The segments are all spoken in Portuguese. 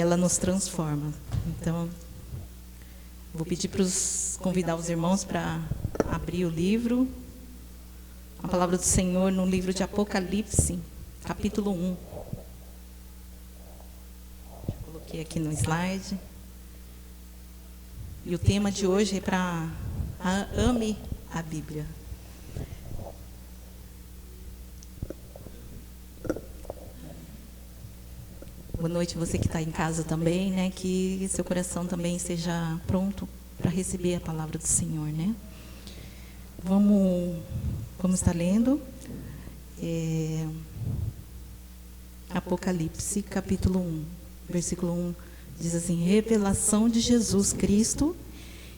ela nos transforma. Então, vou pedir para convidar os irmãos para abrir o livro. A palavra do Senhor no livro de Apocalipse, capítulo 1. Coloquei aqui no slide. E o tema de hoje é para ame a Bíblia. Boa noite, você que está em casa também, né? Que seu coração também esteja pronto para receber a palavra do Senhor, né? Vamos estar lendo Apocalipse, capítulo 1, versículo 1, diz assim: revelação de Jesus Cristo,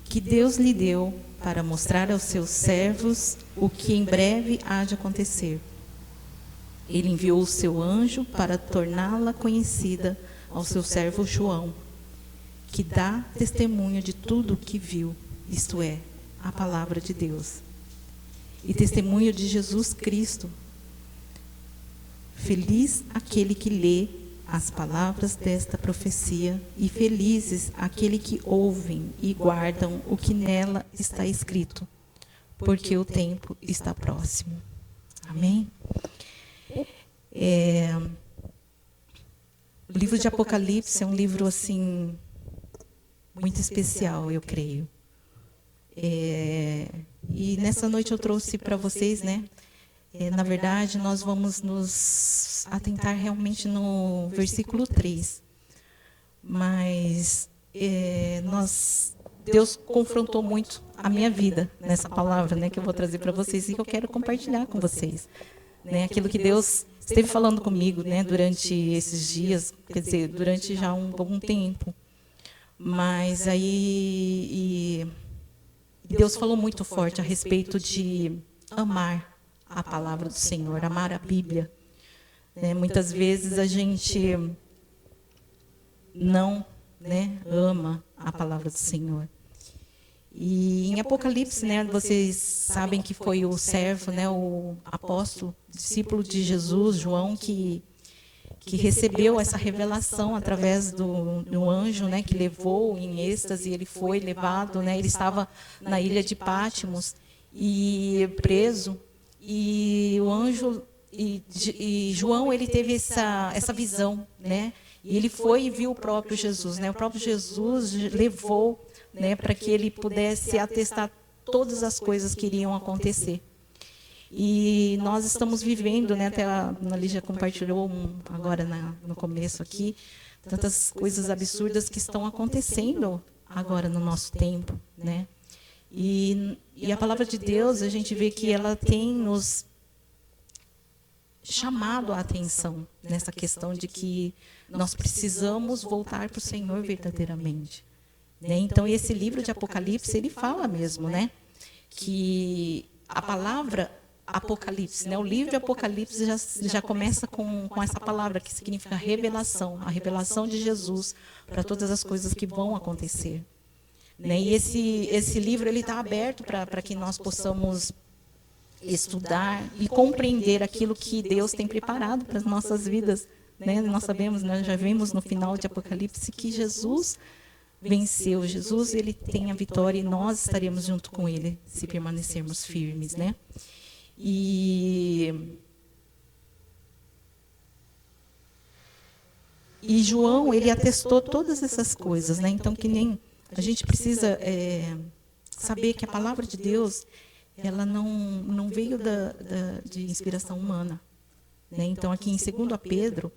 que Deus lhe deu para mostrar aos seus servos o que em breve há de acontecer. Ele enviou o seu anjo para torná-la conhecida ao seu servo João, que dá testemunho de tudo o que viu, isto é, a palavra de Deus. E testemunho de Jesus Cristo. Feliz aquele que lê as palavras desta profecia, e felizes aquele que ouvem e guardam o que nela está escrito, porque o tempo está próximo. Amém? O livro de Apocalipse é um livro assim muito especial, eu creio. E nessa noite eu trouxe para vocês, né? Na verdade, nós vamos nos atentar realmente no versículo 3. Mas Deus confrontou muito a minha vida nessa palavra, né, que eu vou trazer para vocês e que eu quero compartilhar com vocês. Né, aquilo que Deus esteve falando comigo, né, durante esses dias, quer dizer, durante já um bom tempo. Mas aí Deus falou muito forte a respeito de amar a palavra do Senhor, amar a Bíblia. Muitas vezes a gente não, ama a palavra do Senhor. E em Apocalipse, vocês sabem que foi o servo, o apóstolo, discípulo de Jesus, João, que recebeu essa revelação através do anjo, que levou em êxtase. Ele foi levado, ele estava na ilha de Pátimos e preso. E o anjo e João, ele teve essa visão, E ele foi e viu o próprio Jesus, O próprio Jesus levou, para que ele pudesse atestar todas as coisas que iriam acontecer. E nós estamos vivendo, até a Lígia compartilhou agora no começo aqui, tantas coisas absurdas que estão acontecendo agora no nosso tempo, E a palavra de Deus, a gente vê que ela tem nos chamado a atenção nessa questão de que nós precisamos voltar para o Senhor verdadeiramente. Então, esse livro de Apocalipse, ele fala mesmo, que a palavra Apocalipse, o livro de Apocalipse já começa com essa palavra que significa revelação, a revelação de Jesus para todas as coisas que vão acontecer. E esse livro ele está aberto para que nós possamos estudar e compreender aquilo que Deus tem preparado para as nossas vidas. Nós sabemos, já vimos no final de Apocalipse que Jesus venceu. Jesus, ele tem a vitória e nós estaremos junto com ele se permanecermos firmes, E João, ele atestou todas essas coisas, Então, que nem a gente precisa saber que a palavra de Deus, ela não veio de inspiração humana, Então, aqui em 2 Pedro,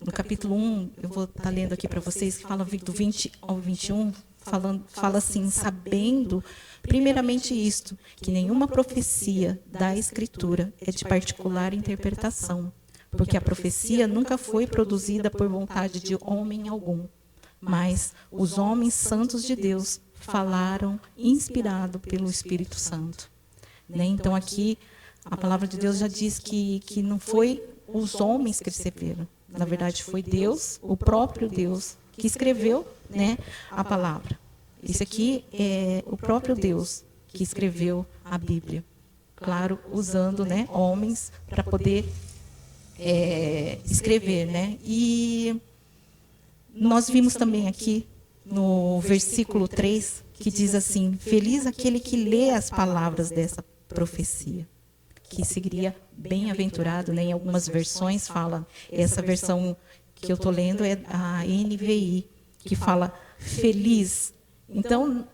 no capítulo 1, eu vou estar lendo aqui para vocês, que fala do 20 ao 21, fala assim: sabendo, primeiramente isto, que nenhuma profecia da Escritura é de particular interpretação, porque a profecia nunca foi produzida por vontade de homem algum, mas os homens santos de Deus falaram inspirado pelo Espírito Santo. Então, aqui, a palavra de Deus já diz que não foi os homens que escreveram. Na verdade, foi Deus, o próprio Deus, que escreveu, a palavra. Isso aqui é o próprio Deus que escreveu a Bíblia. Claro, usando, homens para poder escrever, E nós vimos também aqui no versículo 3, que diz assim: feliz aquele que lê as palavras dessa profecia, que seguiria bem-aventurado, né? Em algumas versões fala, essa versão que eu estou lendo é a NVI, que fala feliz. Então,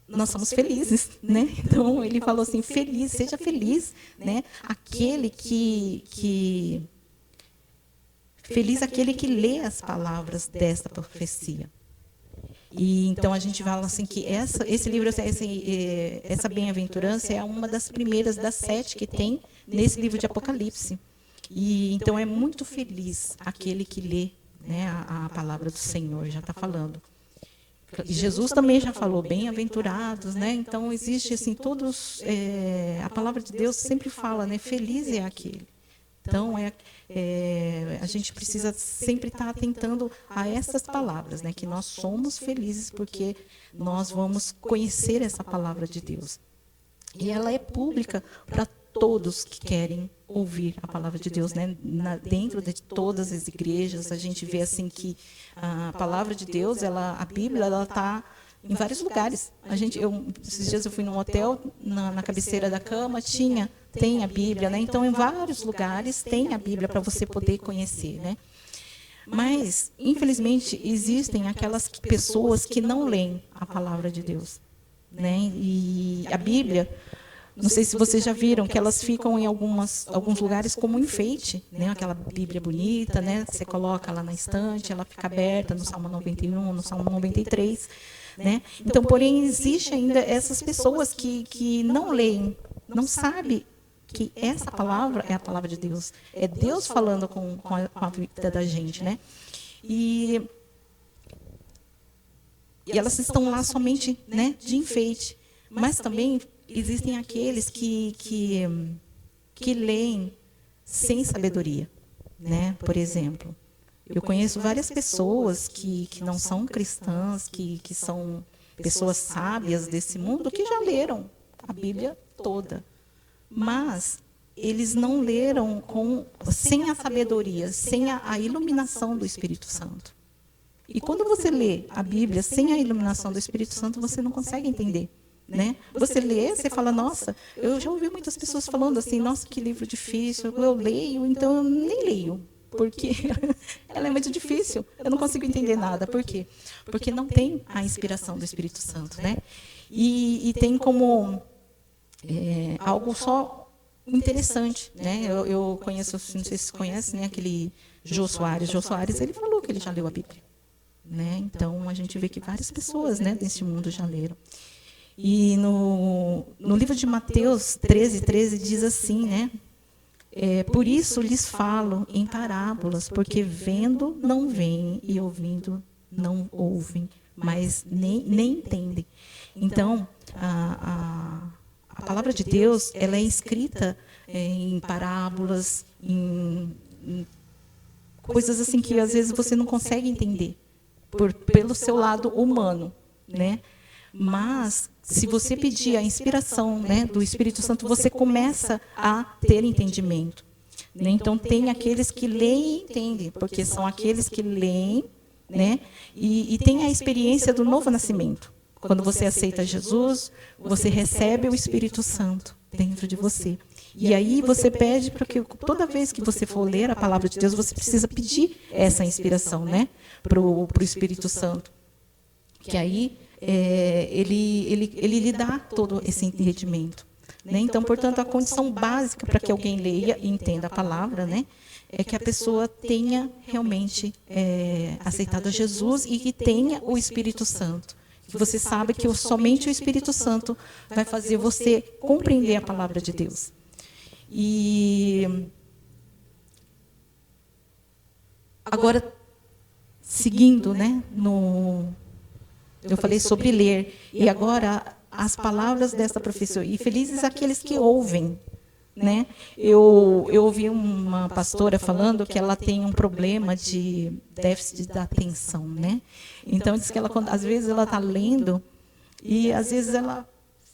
nós somos felizes, né? Então, ele falou assim, feliz, seja feliz, né? Feliz aquele que lê as palavras desta profecia. E então a gente fala assim que esse livro, essa bem-aventurança é uma das primeiras das 7 que tem nesse livro de Apocalipse. E então é muito feliz aquele que lê, né, a palavra do Senhor, já está falando. E Jesus também já falou, bem-aventurados, né? Então existe assim todos, a palavra de Deus sempre fala, né? Feliz é aquele. Então a gente precisa sempre estar atentando a essas palavras, né? Que nós somos felizes porque nós vamos conhecer essa palavra de Deus. E ela é pública para todos que querem ouvir a palavra de Deus, né? Dentro de todas as igrejas, a gente vê assim que a palavra de Deus, a Bíblia, ela está em vários lugares. Esses dias eu fui num hotel, na cabeceira da cama, tem a Bíblia, né? Então, em vários lugares tem a Bíblia para você poder conhecer, né? Mas, infelizmente, existem aquelas pessoas que não leem a palavra de Deus, né? E a Bíblia, não sei se vocês já viram, que elas ficam em alguns lugares como enfeite, né? Aquela Bíblia bonita, né? Você coloca lá na estante, ela fica aberta no Salmo 91, no Salmo 93, né? Então, porém, existe ainda essas pessoas que não leem, não sabem que essa palavra é a palavra de Deus. É Deus falando com a vida da gente, né? E elas estão lá somente, né, de enfeite. Mas também existem aqueles que leem sem sabedoria, né? Por exemplo, eu conheço várias pessoas que não são cristãs, que são pessoas sábias desse mundo, que já leram a Bíblia toda. Mas eles não leram sem a sabedoria, sem a iluminação do Espírito Santo. E quando você lê a Bíblia sem a iluminação do Espírito Santo, você não consegue entender, né? Você lê, você fala, nossa, eu já ouvi muitas pessoas falando assim, nossa, que livro difícil, eu leio, então eu nem leio, porque ela é muito difícil, eu não consigo entender nada. Por quê? Porque não tem a inspiração do Espírito Santo, né? E tem como algo só interessante, né? Eu conheço, não sei se você conhece, né? Aquele Jô Soares. Jô Soares, ele falou que ele já leu a Bíblia, né? Então a gente vê que várias pessoas, né, nesse mundo já leram. E no livro de Mateus 13 diz assim, né? Por isso lhes falo em parábolas, porque vendo não veem e ouvindo não ouvem, mas nem entendem. Então a palavra de Deus, ela é escrita em parábolas, em coisas assim que às vezes você não consegue entender pelo seu lado humano, né? Mas se você pedir a inspiração, né, do Espírito Santo, você começa a ter entendimento, né? Então tem aqueles que leem e entendem, porque são aqueles que leem, né, e tem a experiência do novo nascimento. Quando você aceita Jesus, você recebe o Espírito Santo dentro de você. E aí você pede, porque toda vez que você for ler a palavra de Deus, você precisa pedir essa inspiração, né, para o Espírito Santo. Que aí ele lhe dá todo esse entendimento, né? Então, portanto, a condição básica para que alguém leia e entenda a palavra, né, é que a pessoa tenha realmente aceitado a Jesus e que tenha o Espírito Santo. Que você sabe que somente o Espírito Santo vai fazer você compreender a palavra de Deus. E agora, seguindo, né, eu falei sobre ler, e agora as palavras desta professora. E felizes aqueles que ouvem, né? Eu ouvi uma pastora falando que ela tem um problema de déficit da atenção, né? Então diz que ela, às vezes ela está lendo e às vezes ela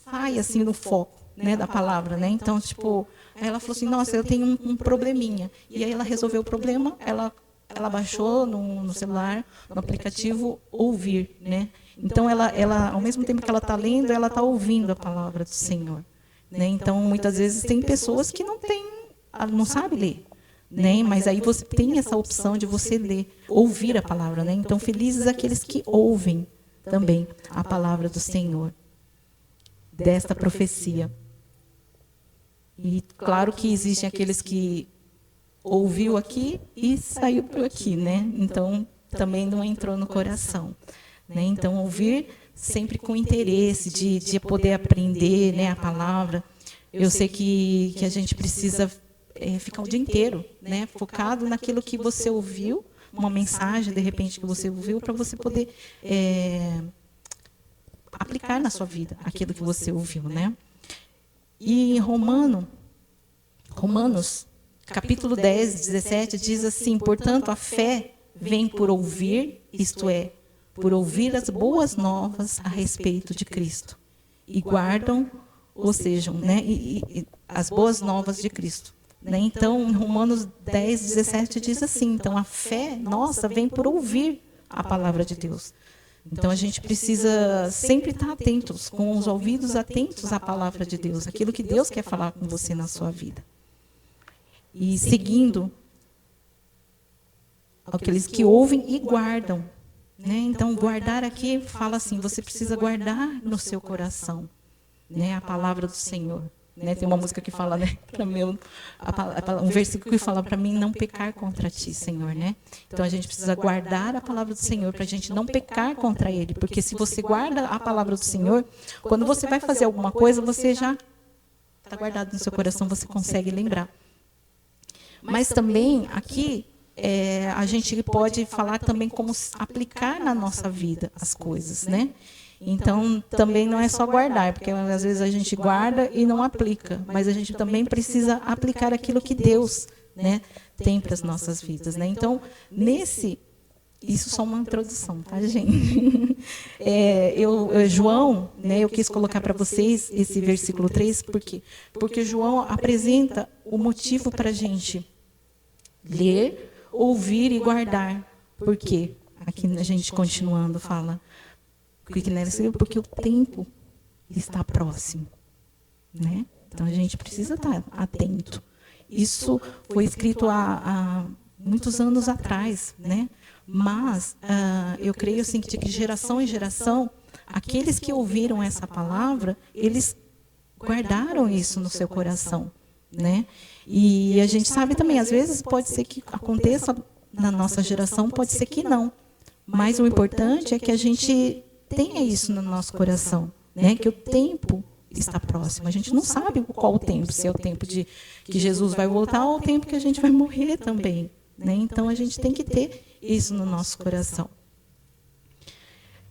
sai assim no foco, né, da palavra, né? Então, tipo, ela falou assim, nossa, eu tenho um probleminha. E aí ela resolveu o problema, ela ela baixou no celular, no aplicativo Ouvir, né? Então, ela, ao mesmo tempo que ela está lendo, ela está ouvindo a palavra do Senhor. Né? Então, muitas vezes, tem pessoas que não sabem ler. Né? Mas aí você tem essa opção de você ler, ouvir a palavra. Né? Então, felizes aqueles que ouvem também a palavra do Senhor, desta profecia. E claro que existem aqueles que ouviu aqui e saiu por aqui, né? Então, também não entrou no coração. Né? Então, ouvir sempre com interesse de poder aprender, né, a palavra. Eu sei que a gente precisa ficar o dia inteiro, né, focado naquilo que você ouviu, uma mensagem, de repente, que você ouviu, para você poder aplicar na sua vida aquilo que você ouviu. Né? E em Romanos, capítulo 10, 17, diz assim: portanto, a fé vem por ouvir, isto é, por ouvir as boas novas a respeito de Cristo. E guardam, ou seja, né, as boas novas de Cristo. Né? Então, em Romanos 10, 17, diz assim: então, a fé nossa vem por ouvir a palavra de Deus. Então, a gente precisa sempre estar atentos, com os ouvidos atentos à palavra de Deus, aquilo que Deus quer falar com você na sua vida. E seguindo aqueles que ouvem e guardam. Né? Então, guardar aqui fala assim: você precisa guardar no seu coração, né, a palavra do Senhor. Né? Tem uma música que fala, né, para mim, um versículo que fala para mim: não pecar contra ti, Senhor. Né? Então, a gente precisa guardar a palavra do Senhor para a gente não pecar contra Ele. Porque se você guarda a palavra do Senhor, quando você vai fazer alguma coisa, você já está guardado no seu coração, você consegue lembrar. Mas também, aqui, a gente pode falar também como aplicar na nossa vida as coisas, né? Então, também não é só guardar, porque às vezes a gente guarda e não aplica, mas a gente também precisa aplicar aquilo que Deus, né, tem para as nossas vidas. Né? Então, isso só uma introdução, tá, gente? João, né, eu quis colocar para vocês esse versículo 3, porque João apresenta o motivo para a gente ler, ouvir e guardar. Por quê? Aqui a gente, continuando, fala: porque o tempo está próximo. Né? Então, a gente precisa estar atento. Isso foi escrito há muitos anos atrás, né? Mas eu creio assim, que de geração em geração, aqueles que ouviram essa palavra, eles guardaram isso no seu coração. Né? E a gente sabe também, às vezes pode ser que aconteça na nossa geração, pode ser que não. Mas o importante é que a gente tenha isso no nosso coração, né? Que o tempo está próximo. A gente não sabe qual o tempo, se é o tempo de que Jesus vai voltar ou o tempo que a gente vai morrer também. Né? Então, a gente tem que ter isso no nosso coração.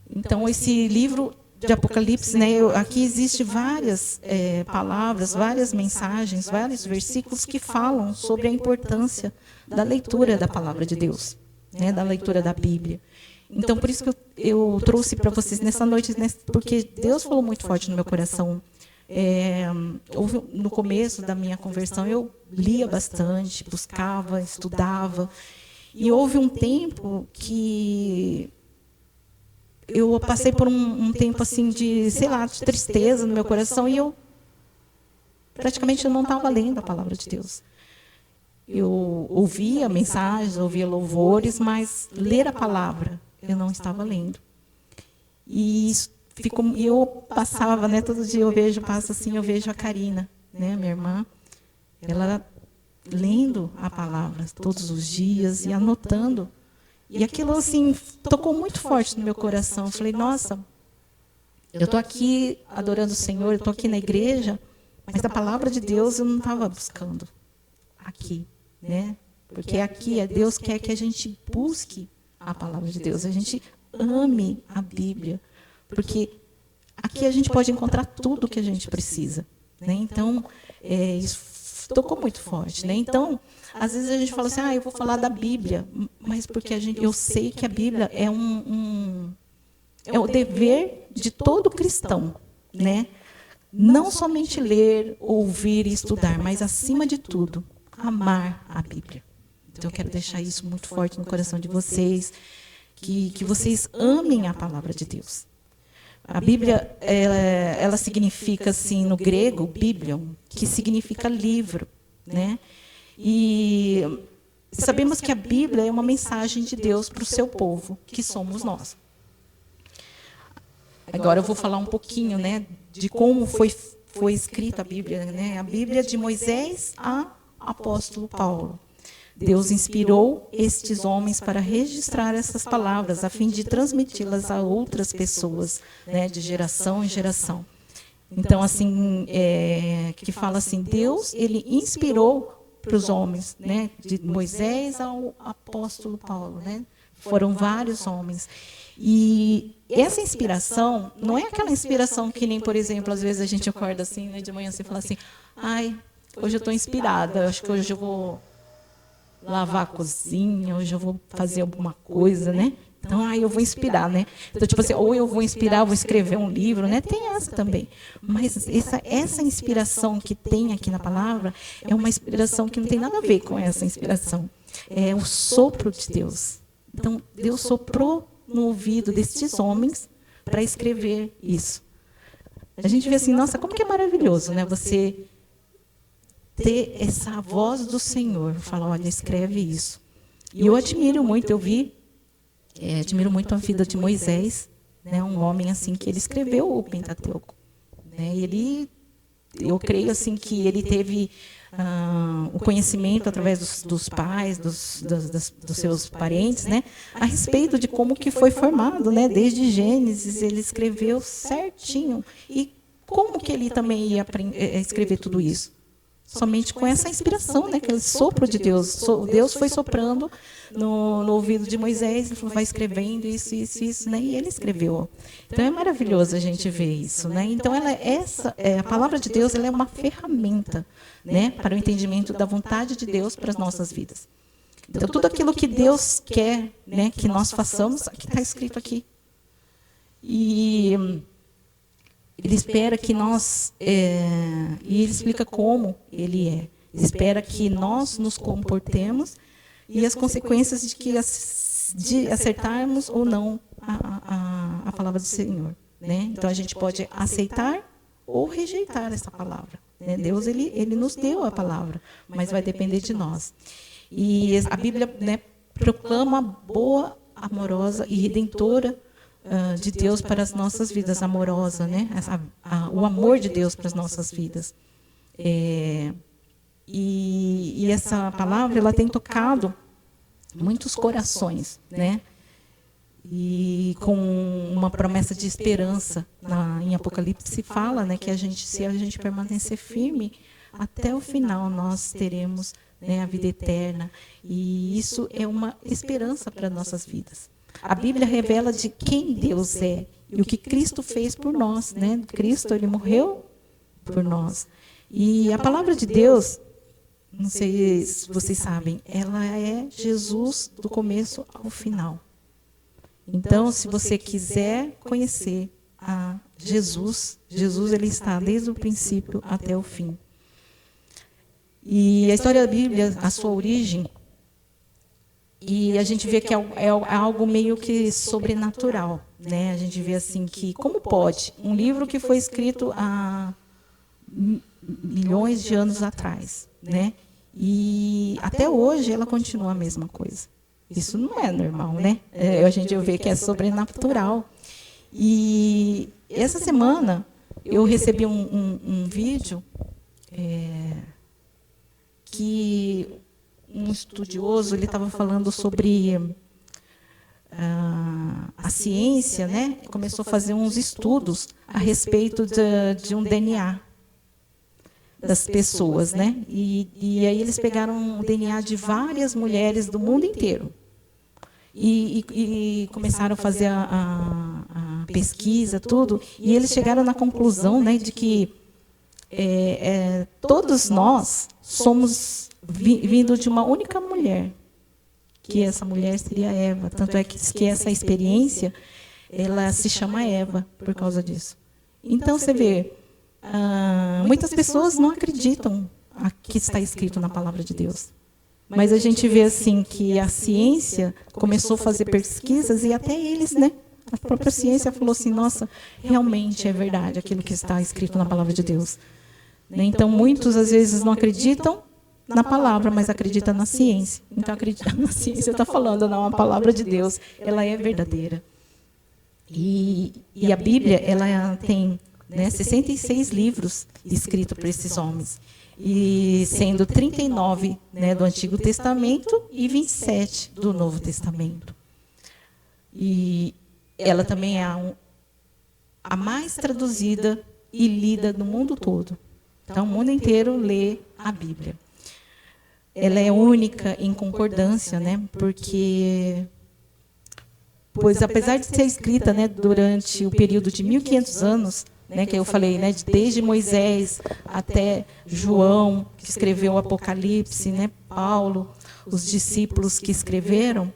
Então, esse livro de Apocalipse, né, aqui existe várias palavras, várias mensagens, vários versículos que falam sobre a importância da leitura da palavra de Deus, né, da leitura da Bíblia. Então, por isso que eu trouxe para vocês nessa noite, né, porque Deus falou muito forte no meu coração. No começo da minha conversão, eu lia bastante, buscava, estudava. E houve um tempo que eu passei por um tempo assim de, sei lá, de tristeza no meu coração, e eu praticamente não estava lendo a palavra de Deus. Eu ouvia mensagens, ouvia louvores, mas ler a palavra eu não estava lendo. E eu passava, né, todo dia eu vejo a Karina, né, minha irmã, ela lendo a palavra todos os dias e anotando. E aquilo, assim, tocou muito forte no meu coração. Eu falei: nossa, eu estou aqui adorando o Senhor, eu estou aqui na igreja, mas a palavra de Deus eu não estava buscando aqui, né? Porque aqui Deus quer que a gente busque a palavra de Deus, a gente ame a Bíblia, porque aqui a gente pode encontrar tudo o que a gente precisa. Né? Então, isso tocou muito forte. Né? Então, às vezes a gente fala assim: eu vou falar da Bíblia, mas porque eu sei que a Bíblia é é o dever de todo cristão, né? Não somente ler, ouvir e estudar, mas, acima de tudo, amar a Bíblia. Então, eu quero deixar isso muito forte no coração de vocês, que vocês amem a palavra de Deus. A Bíblia, ela significa, assim, no grego, Biblion, que significa livro, né? E sabemos que a Bíblia é uma mensagem de Deus para o seu povo, que somos nós. Agora eu vou falar um pouquinho, né, de como foi escrita a Bíblia, né? A Bíblia de Moisés a apóstolo Paulo. Deus inspirou estes homens para registrar essas palavras, a fim de transmiti-las a outras pessoas, né, de geração em geração. Então, assim, que fala assim, Deus, ele inspirou para os homens, né, de Moisés ao apóstolo Paulo, né? Foram vários homens. E essa inspiração não é aquela inspiração que nem, por exemplo, às vezes a gente acorda assim, né, de manhã e fala assim, ai, hoje eu estou inspirada, acho que hoje eu vou lavar a cozinha, hoje eu vou fazer alguma coisa, né? Então, eu vou inspirar, né? Então, tipo assim, ou eu vou inspirar, vou escrever um livro, né? Tem essa também. Mas essa inspiração que tem aqui na palavra é uma inspiração que não tem nada a ver com essa inspiração. É o sopro de Deus. Então, Deus soprou no ouvido destes homens para escrever isso. A gente vê assim, nossa, como que é maravilhoso, né? Você ter essa voz do Senhor, falar, olha, escreve isso. E eu admiro muito, admiro muito a vida de Moisés, né? Um homem assim que ele escreveu o Pentateuco, né? Eu creio assim que ele teve o conhecimento através dos pais, dos seus parentes, né, a respeito de como que foi formado, né, desde Gênesis, ele escreveu certinho. E como que ele também ia escrever tudo isso? Somente com essa inspiração, né, aquele sopro de Deus. Deus foi soprando no ouvido de Moisés, ele falou, vai escrevendo isso, né, e ele escreveu. Então é maravilhoso a gente ver isso, né? Então a palavra de Deus, ela é uma ferramenta, né, para o entendimento da vontade de Deus para as nossas vidas. Então tudo aquilo que Deus quer, né, que nós façamos, que está escrito aqui. E ele espera que nós, e ele explica como ele é. Ele espera que nós nos comportemos e as consequências de acertarmos ou não a palavra do Senhor, né? Então a gente pode aceitar ou rejeitar essa palavra, né? Deus, ele nos deu a palavra, mas vai depender de nós. E a Bíblia, né, proclama a boa, amorosa e redentora de Deus para as nossas vidas, amorosa, né? O amor de Deus para as nossas vidas. E essa palavra, ela tem tocado muitos corações, né? E com uma promessa de esperança, em Apocalipse fala, né, que se a gente permanecer firme, até o final nós teremos, né, a vida eterna. E isso é uma esperança para nossas vidas. A Bíblia revela de quem Deus é e o que Cristo fez por nós, né? Cristo, ele morreu por nós. E a palavra de Deus, não sei se vocês sabem, ela é Jesus do começo ao final. Então, se você quiser conhecer a Jesus, ele está desde o princípio até o fim. E a história da Bíblia, a sua origem, e a gente vê que é algo meio que sobrenatural, né? A gente vê assim que, como pode? Um livro que foi escrito há milhões de anos atrás, né? E até hoje ela continua a mesma coisa. Isso não é normal, né? A gente vê que é sobrenatural. E essa semana eu recebi um vídeo que um estudioso, ele estava falando sobre a ciência, né? Começou a fazer uns estudos a respeito de um DNA das pessoas, né? E aí eles pegaram o DNA de várias mulheres do mundo inteiro e começaram a fazer a pesquisa, tudo, e eles chegaram na conclusão, né, de que todos nós somos vindo de uma única mulher, que essa mulher seria Eva. Tanto é que essa experiência, ela se chama Eva por causa disso. Então, você vê, muitas pessoas não acreditam a que está escrito na palavra de Deus. Mas a gente vê assim que a ciência começou a fazer pesquisas e até eles, né? A própria ciência falou assim, nossa, realmente é verdade aquilo que está escrito na palavra de Deus. Então, muitos às vezes não acreditam na palavra, mas acreditam na ciência. Então, acreditar na ciência está falando, não, a palavra de Deus, ela é verdadeira. E a Bíblia, ela tem, né, 66 livros escritos por esses homens. E sendo 39, né, do Antigo Testamento e 27 do Novo Testamento. E ela também é a mais traduzida e lida no mundo todo. Então, o mundo inteiro lê a Bíblia. Ela é única em concordância, né, pois apesar de ser escrita, né, durante o período de 1500 anos, né, que eu falei, né, desde Moisés até João, que escreveu o Apocalipse, né, Paulo, os discípulos que escreveram,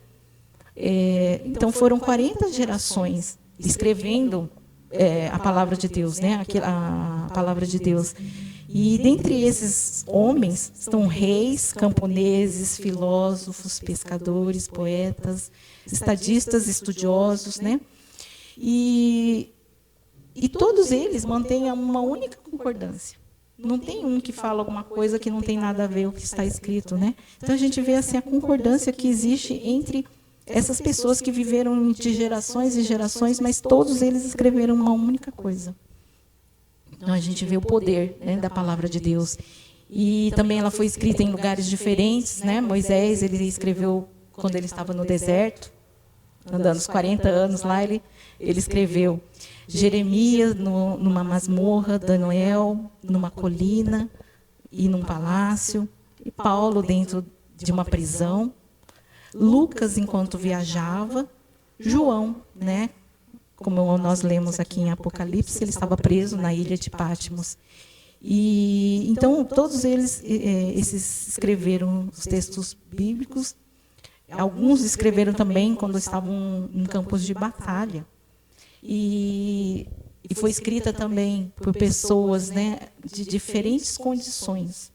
então foram 40 gerações escrevendo a palavra de Deus, né, a palavra de Deus. E dentre esses homens estão reis, camponeses, filósofos, pescadores, poetas, estadistas, estudiosos, né? E todos eles mantêm uma única concordância. Não tem um que fala alguma coisa que não tem nada a ver com o que está escrito, né? Então a gente vê assim a concordância que existe entre essas pessoas que viveram de gerações e gerações, mas todos eles escreveram uma única coisa. Então a gente vê o poder, né, da palavra de Deus. E também ela foi escrita em lugares diferentes, né? Moisés, ele escreveu quando ele estava no deserto, andando os 40 anos lá, ele escreveu. Jeremias numa masmorra, Daniel numa colina e num palácio, e Paulo dentro de uma prisão, Lucas enquanto viajava, João, né, como nós lemos aqui em Apocalipse, ele estava preso na ilha de Patmos. E então todos eles esses escreveram os textos bíblicos. Alguns escreveram também quando estavam em campos de batalha. E foi escrita também por pessoas, né, de diferentes condições.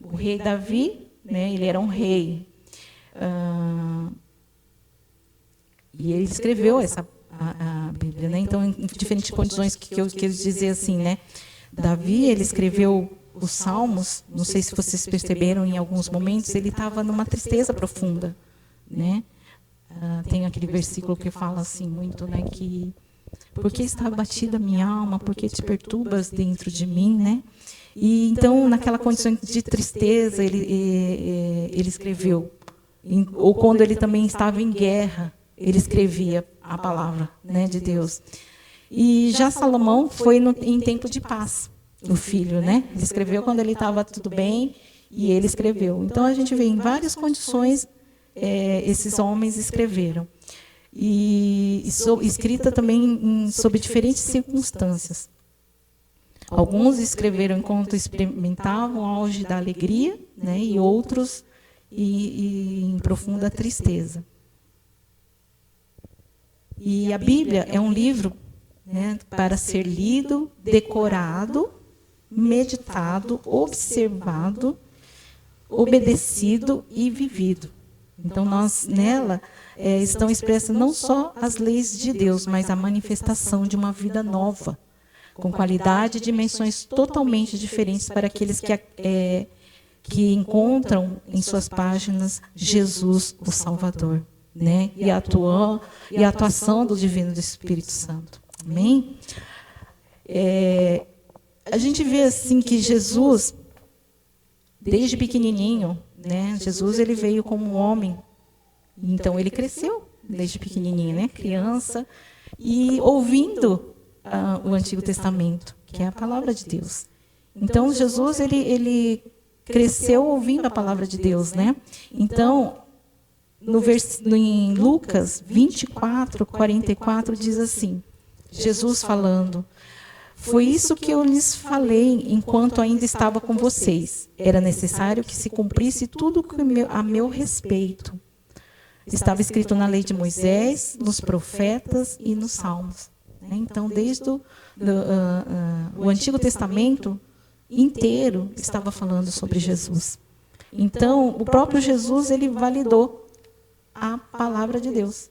O rei Davi, né, ele era um rei. E ele escreveu a Bíblia, né? Então, em diferentes condições, que eu quero dizer assim, né? Davi, ele escreveu os Salmos, não sei se vocês perceberam, em alguns momentos, ele estava numa tristeza profunda, né? Tem aquele versículo que fala assim muito, né, que por que está abatida a minha alma, por que te perturbas dentro de mim, né? E então naquela condição de tristeza ele escreveu, ou quando ele também estava em guerra, ele escrevia a palavra, né, de Deus. E já Salomão foi em tempo de paz, o filho, né? Ele escreveu quando ele estava tudo bem e ele escreveu. Então a gente vê em várias condições esses homens escreveram. E escrita também sob diferentes circunstâncias. Alguns escreveram enquanto experimentavam o auge da alegria, né, e outros em profunda tristeza. E a Bíblia é um livro, né, para ser lido, decorado, meditado, observado, obedecido e vivido. Então, nela estão expressas não só as leis de Deus, mas a manifestação de uma vida nova, com qualidade e dimensões totalmente diferentes para aqueles que encontram em suas páginas Jesus, o Salvador, né? E a atuação do Divino do Espírito Santo. Amém? A gente vê assim que Jesus, desde pequenininho, né? Jesus ele veio como um homem, então ele cresceu desde pequenininho, né? Criança, e ouvindo o Antigo Testamento, que é a palavra de Deus. Então Jesus ele cresceu ouvindo a palavra de Deus, né? Então em Lucas 24, 44 diz assim, Jesus falando: foi isso que eu lhes falei enquanto ainda estava com vocês. Era necessário que se cumprisse tudo a meu respeito. Estava escrito na lei de Moisés, nos profetas e nos salmos. Então, desde o Antigo Testamento inteiro estava falando sobre Jesus. Então, o próprio Jesus, ele validou a palavra de Deus.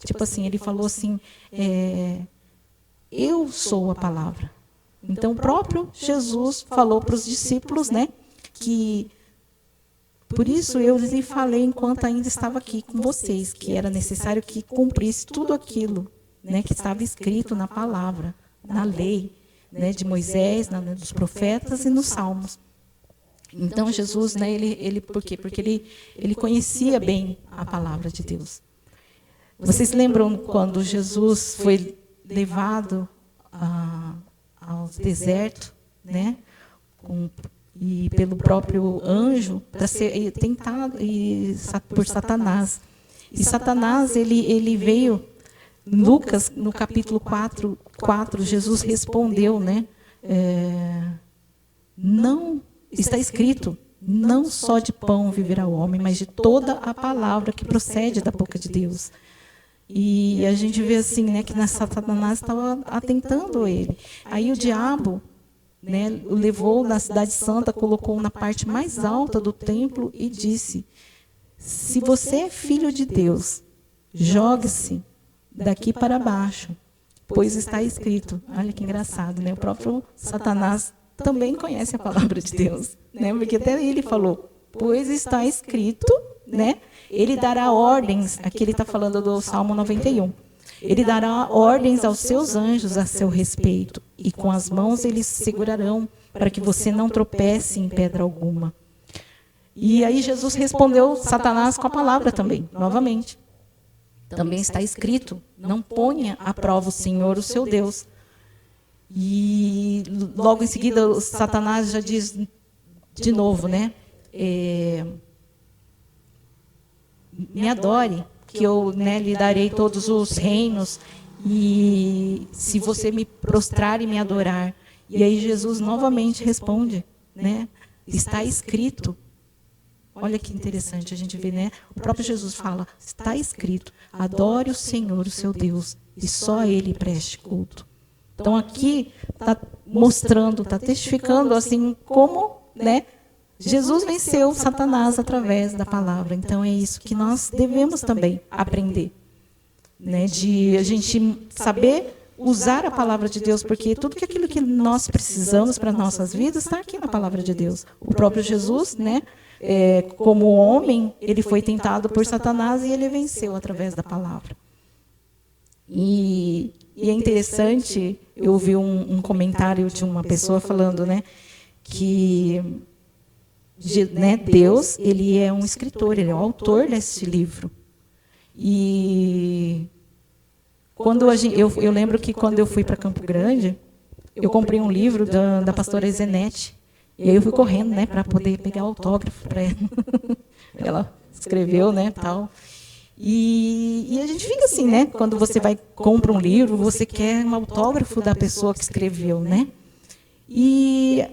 Tipo assim, ele falou assim, eu sou a palavra. Então, o próprio Jesus falou para os discípulos, né, que por isso eu lhes falei enquanto ainda estava aqui com vocês, que era necessário que cumprisse tudo aquilo, né, que estava escrito na palavra, na lei, né, de Moisés, dos profetas e nos salmos. Então, Jesus, né, por quê? Porque ele conhecia bem a palavra de Deus. Vocês lembram quando Jesus foi levado ao deserto, né, e pelo próprio anjo, para ser tentado por Satanás. E Satanás, ele veio, Lucas, no capítulo 4, Jesus respondeu, né, não está escrito, não só de pão viverá o homem, mas de toda a palavra que procede da boca de Deus. E a gente vê assim, né, que Satanás estava atentando ele. Aí o diabo, né, o levou na cidade santa, colocou na parte mais alta do templo e disse: se você é filho de Deus, jogue-se daqui para baixo, pois está escrito. Olha que engraçado, né? O próprio Satanás também conhece a palavra de Deus, né? Porque até ele falou, pois está escrito, né? Ele dará ordens, aqui ele está falando do Salmo 91, ele dará ordens aos seus anjos a seu respeito, e com as mãos eles segurarão, para que você não tropece em pedra alguma. E aí Jesus respondeu Satanás com a palavra também, novamente. Também está escrito, não ponha à prova o Senhor, o seu Deus. E logo em seguida, o Satanás já diz de novo, né? Me adore, que eu, né, lhe darei todos os reinos, e se você me prostrar e me adorar. E aí Jesus novamente responde, né? Está escrito. Olha que interessante a gente vê, né? O próprio Jesus fala, está escrito, adore o Senhor, o seu Deus, e só a Ele preste culto. Então aqui está mostrando, está testificando assim como, né, Jesus venceu Satanás através da palavra. Então é isso que nós devemos também aprender, né, de a gente saber usar a palavra de Deus, porque tudo aquilo que nós precisamos para nossas vidas está aqui na palavra de Deus. O próprio Jesus, né, como homem, ele foi tentado por Satanás e ele venceu através da palavra. E é interessante, eu ouvi um comentário de uma pessoa falando, né, que né, Deus, ele é um escritor, ele é o autor desse livro. E quando eu lembro que quando eu fui para Campo Grande, eu comprei um livro da pastora Zenete, e aí eu fui correndo, né, para poder pegar autógrafo para ela. Ela escreveu, né, tal. E a gente fica assim, né, quando você compra um livro, você quer um autógrafo da pessoa que escreveu, né? E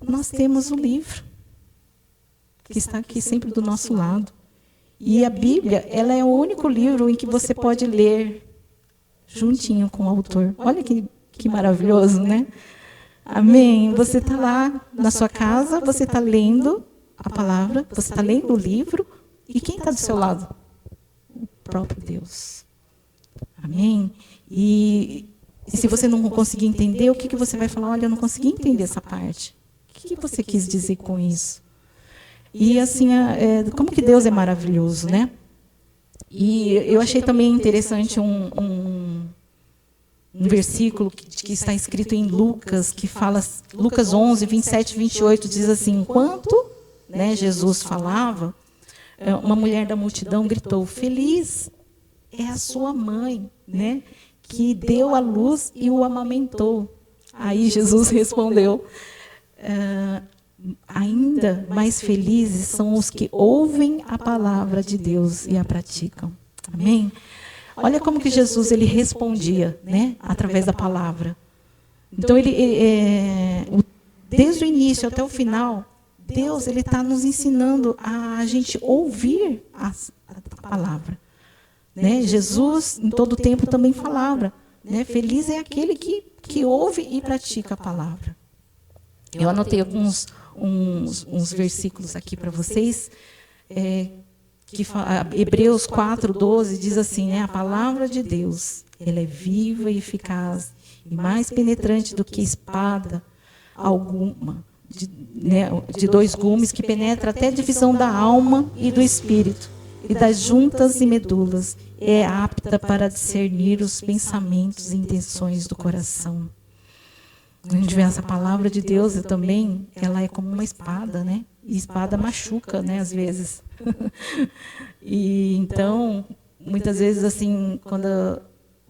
nós temos o livro, que está aqui sempre do nosso lado. E a Bíblia, ela é o único livro em que você pode ler juntinho com o autor. Olha que maravilhoso, né? Amém? Você está lá na sua casa, você está lendo a palavra, você está lendo o livro, e quem está do seu lado? O próprio Deus. Amém? E se você não conseguir entender, o que você vai falar? Olha, eu não consegui entender essa parte. O que você quis dizer com isso? E assim, como que Deus é maravilhoso, né? E eu achei também interessante um versículo que está escrito em Lucas, que fala, Lucas 11, 27 e 28, diz assim, enquanto, né, Jesus falava, uma mulher da multidão gritou, feliz é a sua mãe, né, que deu à luz e o amamentou. Aí Jesus respondeu, ainda mais felizes são os que ouvem a palavra de Deus e a praticam. Amém? Olha como que Jesus ele respondia, né, através da palavra. Então, desde o início até o final, Deus ele está nos ensinando a gente ouvir a palavra. Né? Jesus, em todo tempo, também falava, né? Feliz é aquele que ouve e pratica a palavra. Eu anotei uns versículos aqui para vocês, Hebreus 4:12 diz assim, né, a palavra de Deus, ela é viva e eficaz, e mais penetrante do que espada alguma, de 2 gumes, que penetra até a divisão da alma e do espírito, e das juntas e medulas, é apta para discernir os pensamentos e intenções do coração. A gente vê essa palavra de Deus também, ela é como uma espada, né? E espada machuca, né, às vezes. E então, muitas vezes, assim, quando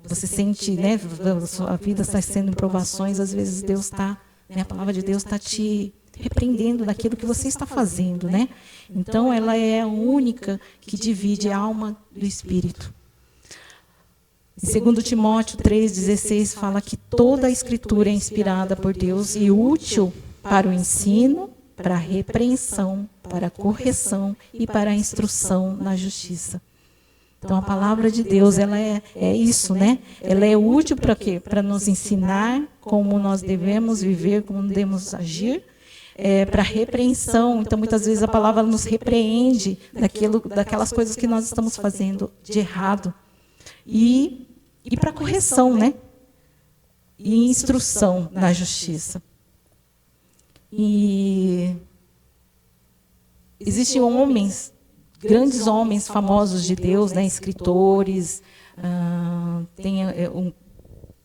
você sente, né, a sua vida está sendo em provações, às vezes Deus está, né, a palavra de Deus está te repreendendo daquilo que você está fazendo, né? Então, ela é a única que divide a alma do espírito. Em 2 Timóteo 3,16 fala que toda a Escritura é inspirada por Deus e útil para o ensino, para a repreensão, para a correção e para a instrução na justiça. Então, a palavra de Deus, ela é isso, né? Ela é útil para quê? Para nos ensinar como nós devemos viver, como devemos agir, para a repreensão. Então, muitas vezes a palavra nos repreende daquelas coisas que nós estamos fazendo de errado. E para correção, né? E instrução na justiça. E existem homens, grandes homens famosos de Deus, né? Escritores,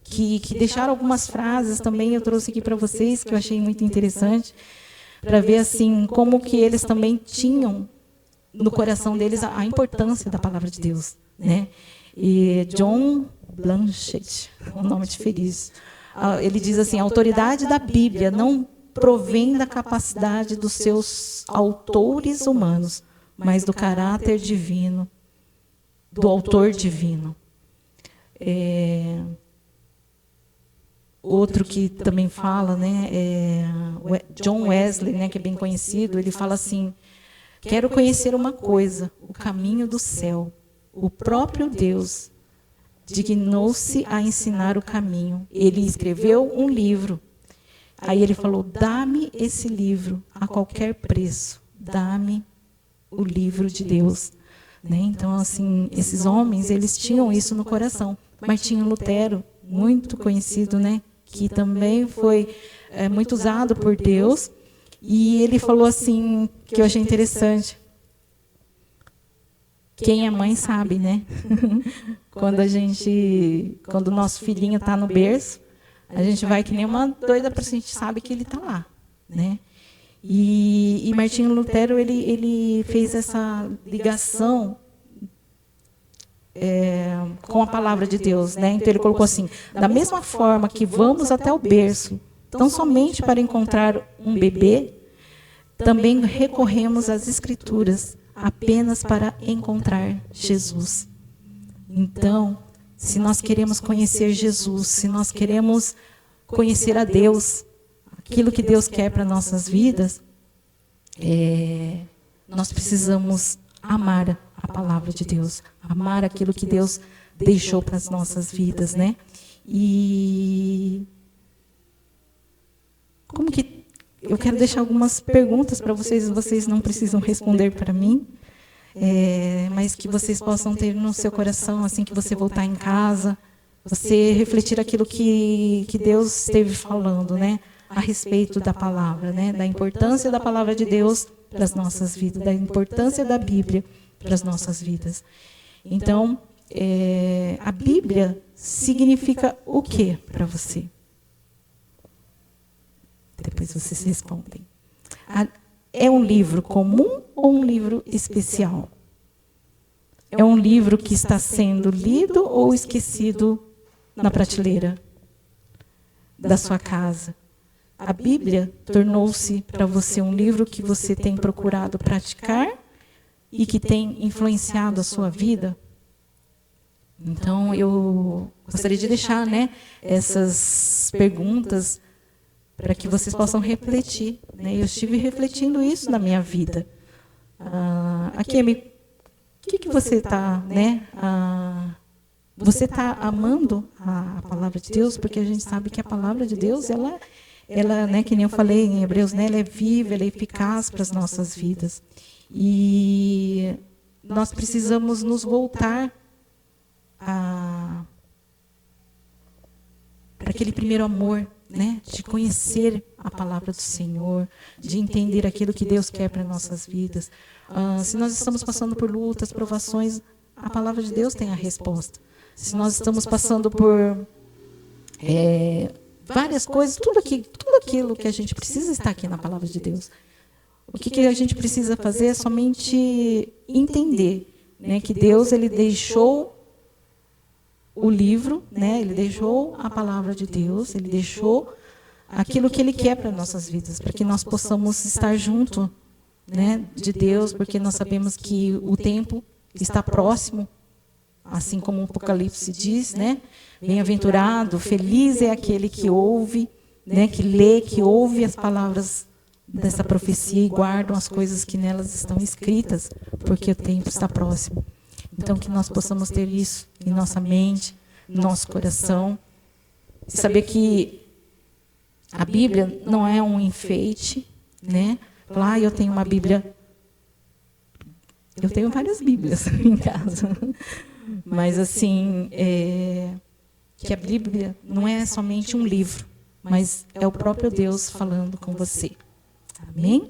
que deixaram algumas frases também, eu trouxe aqui para vocês, que eu achei muito interessante, para ver assim como que eles também tinham no coração deles a importância da palavra de Deus, né? E John Blanchett, um nome difícil, ele diz assim, a autoridade da Bíblia não provém da capacidade dos seus autores humanos, mas do caráter divino, do autor divino. Outro que também fala, né, John Wesley, né, que é bem conhecido, ele fala assim, quero conhecer uma coisa, o caminho do céu. O próprio Deus dignou-se a ensinar o caminho. Ele escreveu um livro. Aí ele falou, dá-me esse livro a qualquer preço. Dá-me o livro de Deus. Né? Então, assim, esses homens, eles tinham isso no coração. Martinho Lutero, muito conhecido, né? Que também foi muito usado por Deus. E ele falou assim, que eu achei interessante. Quem é mãe sabe, né? Quando o nosso filhinho está no berço, a gente vai que nem uma doida, porque a gente sabe que ele está lá, né? E Martinho Lutero, ele fez essa ligação com a palavra de Deus, né? Então ele colocou assim, da mesma forma que vamos até o berço, tão somente para encontrar um bebê, também recorremos às Escrituras, apenas para encontrar Jesus. Então, se nós queremos conhecer Jesus, se nós queremos conhecer a Deus, aquilo que Deus quer para nossas vidas, nós precisamos amar a palavra de Deus, amar aquilo que Deus deixou para as nossas vidas, né? E como que eu quero deixar algumas perguntas para vocês não precisam responder para mim, mas que vocês possam ter no seu coração, assim que você voltar em casa, você refletir aquilo que Deus esteve falando, né, a respeito da palavra, né, da importância da palavra de Deus para as nossas vidas, da importância da Bíblia para as nossas vidas. Então, a Bíblia significa o que para você? Depois vocês respondem. É um livro comum ou um livro especial? É um livro que está sendo lido ou esquecido na prateleira da sua casa? A Bíblia tornou-se para você um livro que você tem procurado praticar e que tem influenciado a sua vida? Então, eu gostaria de deixar, né, essas perguntas para que vocês possam refletir, né? Eu estive refletindo isso na minha vida. Akemi, o que você está, né? Você está amando a palavra de Deus? Porque a gente sabe que a palavra de Deus, ela ela, né, que nem eu falei em Hebreus, né, ela é viva, ela é eficaz para as nossas vidas. E nós precisamos nos voltar para aquele primeiro amor, né, de conhecer a palavra do Senhor, de entender aquilo que Deus quer para nossas vidas. Se nós estamos passando por lutas, provações, a palavra de Deus tem a resposta. Se nós estamos passando por várias coisas, tudo aquilo que a gente precisa está aqui na palavra de Deus. O que a gente precisa fazer é somente entender, né, que Deus ele deixou o livro, né, ele deixou a palavra de Deus, ele deixou aquilo que ele quer para nossas vidas, para que nós possamos estar junto, né, de Deus, porque nós sabemos que o tempo está próximo, assim como o Apocalipse diz, né? Bem-aventurado, feliz é aquele que ouve, né, que lê, que ouve as palavras dessa profecia e guardam as coisas que nelas estão escritas, porque o tempo está próximo. Então, que nós possamos ter isso em nossa mente, no nosso coração, e saber que a Bíblia não é um enfeite, né? Falar, eu tenho uma Bíblia. Eu tenho várias Bíblias em casa. Mas, assim, que a Bíblia não é somente um livro, mas é o próprio Deus falando com você. Amém?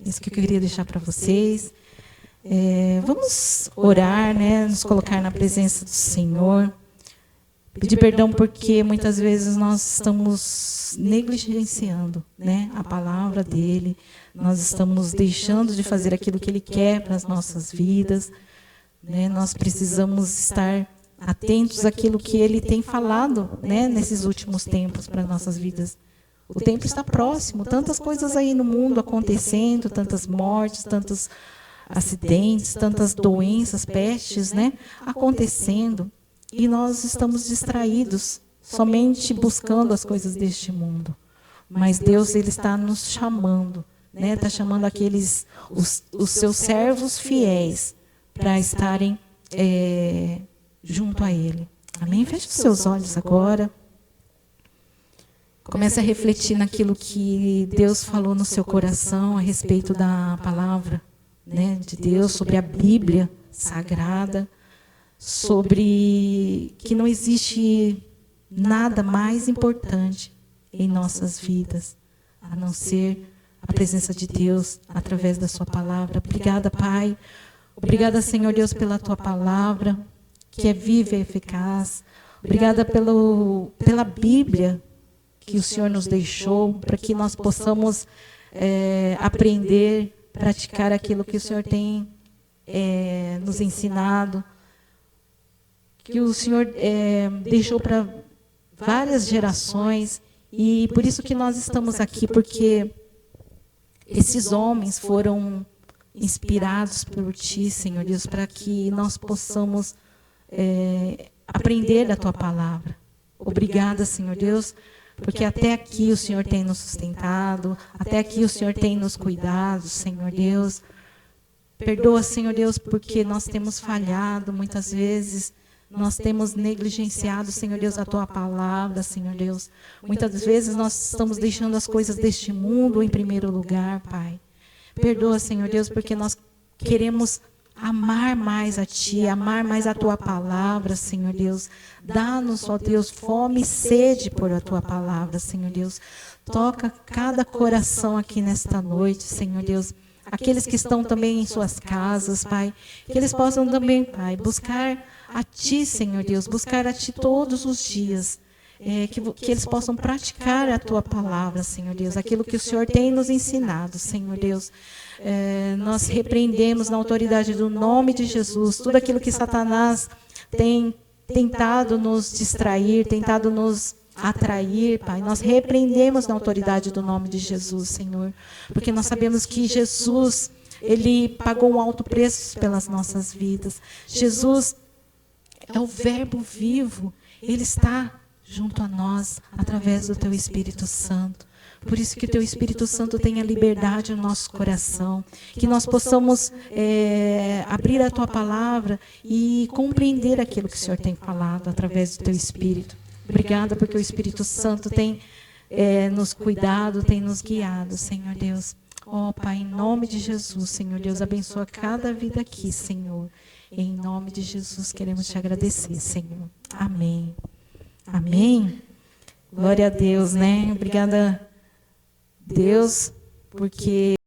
Isso que eu queria deixar para vocês. Vamos orar, né? Nos colocar na presença do Senhor. Pedir perdão porque muitas vezes nós estamos negligenciando, né, a palavra dele. Nós estamos deixando de fazer aquilo que ele quer para as nossas vidas. Né? Nós precisamos estar atentos àquilo que ele tem falado, né, nesses últimos tempos para as nossas vidas. O tempo está próximo, tantas coisas aí no mundo acontecendo, tantas mortes, tantos acidentes, tantas doenças, pestes, né, acontecendo. E nós estamos distraídos, somente buscando as coisas deste mundo. Mas Deus ele está nos chamando, né, está chamando os seus servos fiéis para estarem junto a Ele. Amém? Feche os seus olhos agora. Comece a refletir naquilo que Deus falou no seu coração a respeito da palavra, né, de Deus, sobre a Bíblia Sagrada, sobre que não existe nada mais importante em nossas vidas, a não ser a presença de Deus através da sua palavra. Obrigada, Pai. Obrigada, Senhor Deus, pela tua palavra, que é viva e eficaz. Obrigada pela Bíblia que o Senhor nos deixou, para que nós possamos aprender, praticar aquilo que o Senhor tem nos ensinado, que o Senhor deixou para várias gerações, e por isso que nós estamos aqui, porque esses homens foram inspirados por Ti, Senhor Deus, para que nós possamos aprender da Tua palavra. Obrigada, Senhor Deus, porque até aqui o Senhor tem nos sustentado, até aqui o Senhor tem nos cuidado, Senhor Deus. Perdoa, Senhor Deus, porque nós temos falhado muitas vezes, nós temos negligenciado, Senhor Deus, a Tua palavra, Senhor Deus. Muitas vezes nós estamos deixando as coisas deste mundo em primeiro lugar, Pai. Perdoa, Senhor Deus, porque nós queremos amar mais a Ti, amar mais a Tua palavra, Senhor Deus. Dá-nos, ó Deus, fome e sede por a Tua palavra, Senhor Deus. Toca cada coração aqui nesta noite, Senhor Deus. Aqueles que estão também em suas casas, Pai, que eles possam também, Pai, buscar a Ti, Senhor Deus, buscar a Ti todos os dias, que eles possam praticar a Tua palavra, Senhor Deus, aquilo que o Senhor tem nos ensinado, Senhor Deus. Nós repreendemos na autoridade do nome de Jesus tudo aquilo que Satanás tem tentado nos distrair, tentado nos atrair, Pai. Nós repreendemos na autoridade do nome de Jesus, Senhor, porque nós sabemos que Jesus, Ele pagou um alto preço pelas nossas vidas. Jesus é o Verbo vivo, Ele está junto a nós, através do Teu Espírito Santo. Por isso que o Teu Espírito Santo tenha liberdade no nosso coração, que nós possamos abrir a Tua palavra e compreender aquilo que o Senhor tem falado através do Teu Espírito. Obrigada porque o Espírito Santo tem nos cuidado, tem nos guiado, Senhor Deus. Ó Pai, em nome de Jesus, Senhor Deus, abençoa cada vida aqui, Senhor. Em nome de Jesus, queremos te agradecer, Senhor. Amém. Amém. Glória a Deus, né? Obrigada, Deus, porque